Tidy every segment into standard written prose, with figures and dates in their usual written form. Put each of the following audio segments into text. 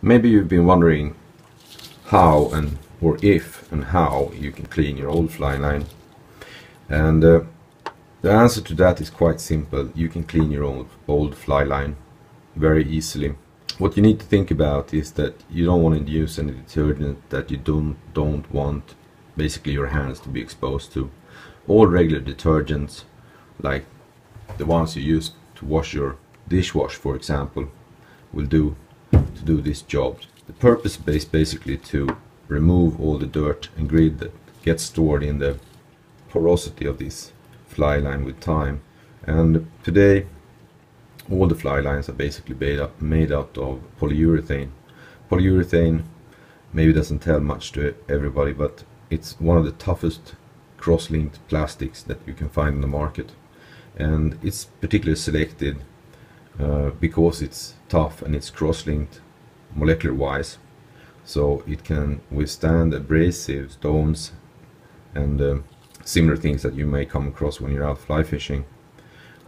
Maybe you've been wondering how or if and how you can clean your old fly line. And the answer to that is quite simple. You can clean your old fly line very easily. What you need to think about is that you don't want to use any detergent that you don't want basically your hands to be exposed to. All regular detergents, like the ones you use to wash your dishwash, for example, will do to do this job. The purpose is basically to remove all the dirt and grit that gets stored in the porosity of this fly line with time. And today all the fly lines are basically made out of polyurethane. Polyurethane maybe doesn't tell much to everybody, but it's one of the toughest cross-linked plastics that you can find in the market, and it's particularly selected because it's tough and it's cross-linked molecular wise, so it can withstand abrasive stones and similar things that you may come across when you're out fly fishing.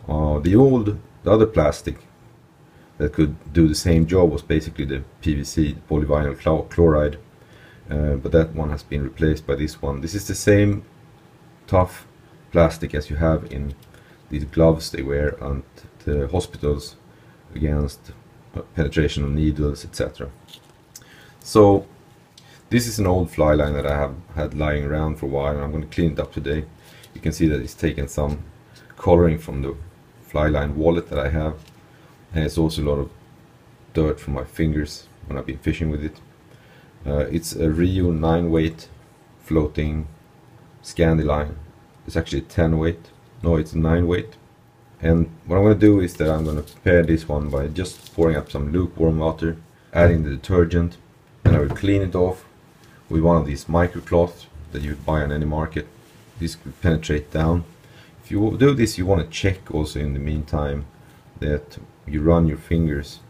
The other plastic that could do the same job was basically the PVC, polyvinyl chloride, but that one has been replaced by this one. This is the same tough plastic as you have in these gloves they wear at the hospitals against penetration of needles, etc. So this is an old fly line that I have had lying around for a while, and I'm going to clean it up today. You can see that it's taken some coloring from the fly line wallet that I have, and it's also a lot of dirt from my fingers when I've been fishing with it. It's a Rio 9 weight floating Scandi line. It's actually 10 weight. No, it's 9 weight. And what I'm going to do is that I'm going to prepare this one by just pouring up some lukewarm water, adding the detergent, and I will clean it off with one of these microcloths that you buy on any market. This will penetrate down. If you do this, you want to check also in the meantime that you run your fingers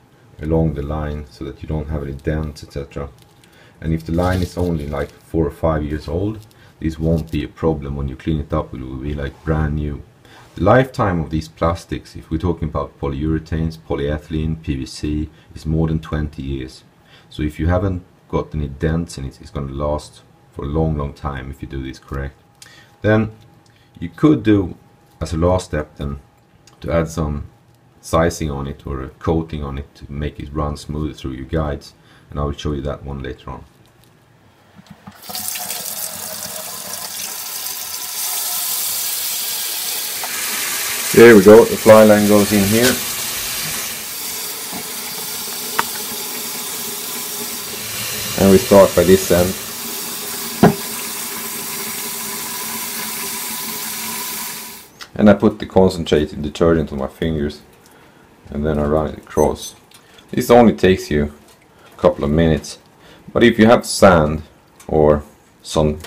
along the line so that you don't have any dents, etc. And if the line is only like 4 or 5 years old, this won't be a problem. When you clean it up, it will be like brand new. The lifetime of these plastics, if we're talking about polyurethanes, polyethylene, PVC, is more than 20 years. So if you haven't got any dents in it, it's going to last for a long time if you do this correct. Then you could do, as a last step, then to add some sizing on it or a coating on it to make it run smoother through your guides, and I will show you that one later on. There we go, the fly line goes in here. And we start by this end. And I put the concentrated detergent on my fingers and then I run it across. This only takes you a couple of minutes, but if you have sand or some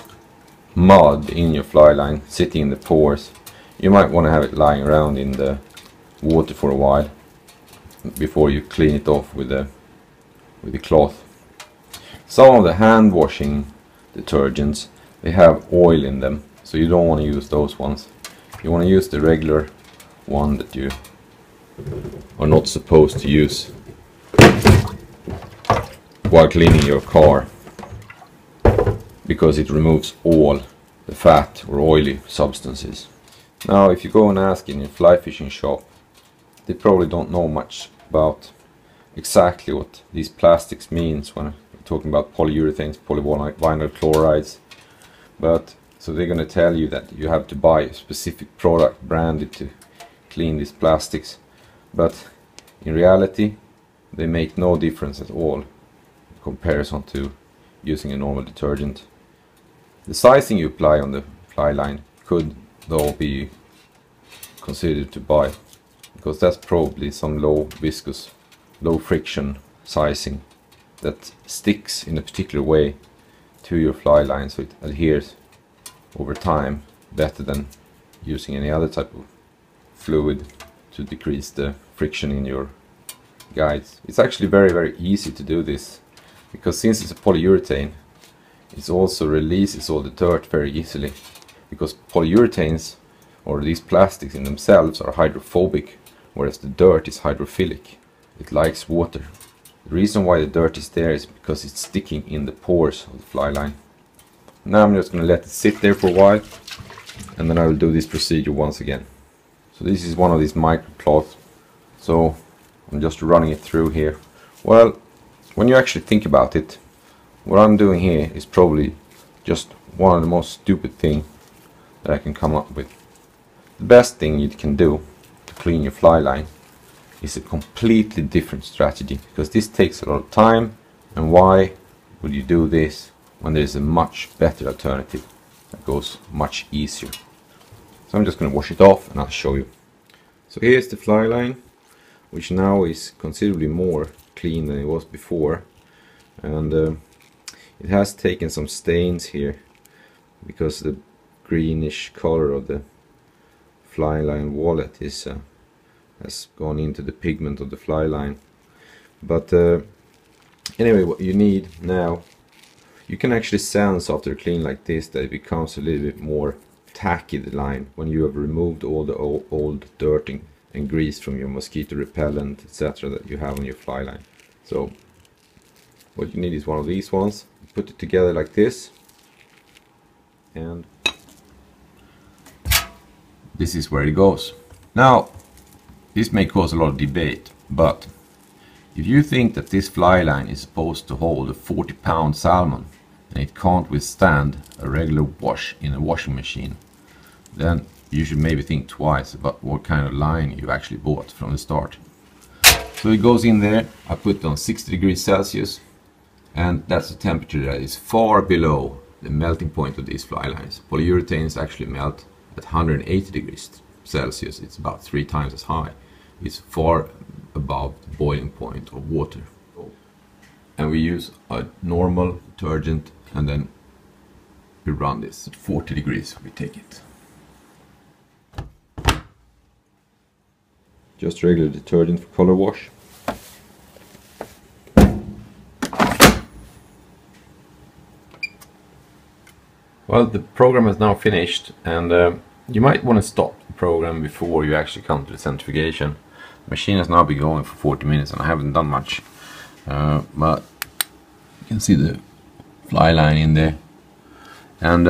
mud in your fly line sitting in the pores, you might want to have it lying around in the water for a while before you clean it off with the cloth. Some of the hand washing detergents, they have oil in them, so you don't want to use those ones. You want to use the regular one that you are not supposed to use while cleaning your car, because it removes all the fat or oily substances. Now if you go and ask in your fly fishing shop, they probably don't know much about exactly what these plastics means when we're talking about polyurethanes, polyvinyl chlorides, but so they're going to tell you that you have to buy a specific product branded to clean these plastics, but in reality they make no difference at all in comparison to using a normal detergent. The sizing you apply on the fly line could though be considered to buy, because that's probably some low viscous, low friction sizing that sticks in a particular way to your fly line, so it adheres over time better than using any other type of fluid to decrease the friction in your guides. It's actually very easy to do this, because since it's a polyurethane, it also releases all the dirt very easily, because polyurethanes or these plastics in themselves are hydrophobic, whereas the dirt is hydrophilic. It likes water. The reason why the dirt is there is because it's sticking in the pores of the fly line. Now I'm just going to let it sit there for a while, and then I will do this procedure once again. So this is one of these microcloths, so I'm just running it through here. Well, when you actually think about it, what I'm doing here is probably just one of the most stupid things that I can come up with. The best thing you can do to clean your fly line is a completely different strategy, because this takes a lot of time. And why would you do this when there is a much better alternative that goes much easier? So I'm just going to wash it off and I'll show you. So here's the fly line, which now is considerably more clean than it was before, and it has taken some stains here because the greenish color of the fly line wallet is has gone into the pigment of the fly line. But anyway, what you need now, you can actually sense after clean like this that it becomes a little bit more tacky, the line, when you have removed all the old dirt and grease from your mosquito repellent, etc. that you have on your fly line. So what you need is one of these ones. Put it together like this, and this is where it goes. Now, this may cause a lot of debate, but if you think that this fly line is supposed to hold a 40-pound salmon and it can't withstand a regular wash in a washing machine, then you should maybe think twice about what kind of line you actually bought from the start. So it goes in there. I put it on 60 degrees Celsius, and that's a temperature that is far below the melting point of these fly lines. Polyurethanes actually melt at 180 degrees Celsius. It's about 3 times as high. It's far above the boiling point of water. And we use a normal detergent, and then we run this at 40 degrees. We take it. Just regular detergent for color wash. Well, the program is now finished, and you might want to stop the program before you actually come to the centrifugation. The machine has now been going for 40 minutes and I haven't done much, but you can see the fly line in there. And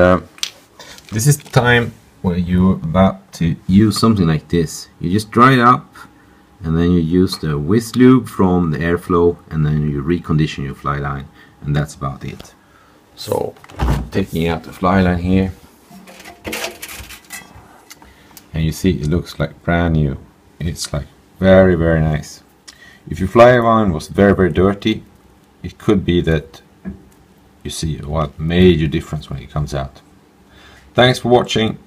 this is the time when you're about to use something like this. You just dry it up, and then you use the whisk lube from the airflow, and then you recondition your fly line, and that's about it. So, taking out the fly line here, and you see it looks like brand new. It's like very, very nice. If your fly line was very, very dirty, it could be that you see a major difference when it comes out. Thanks for watching.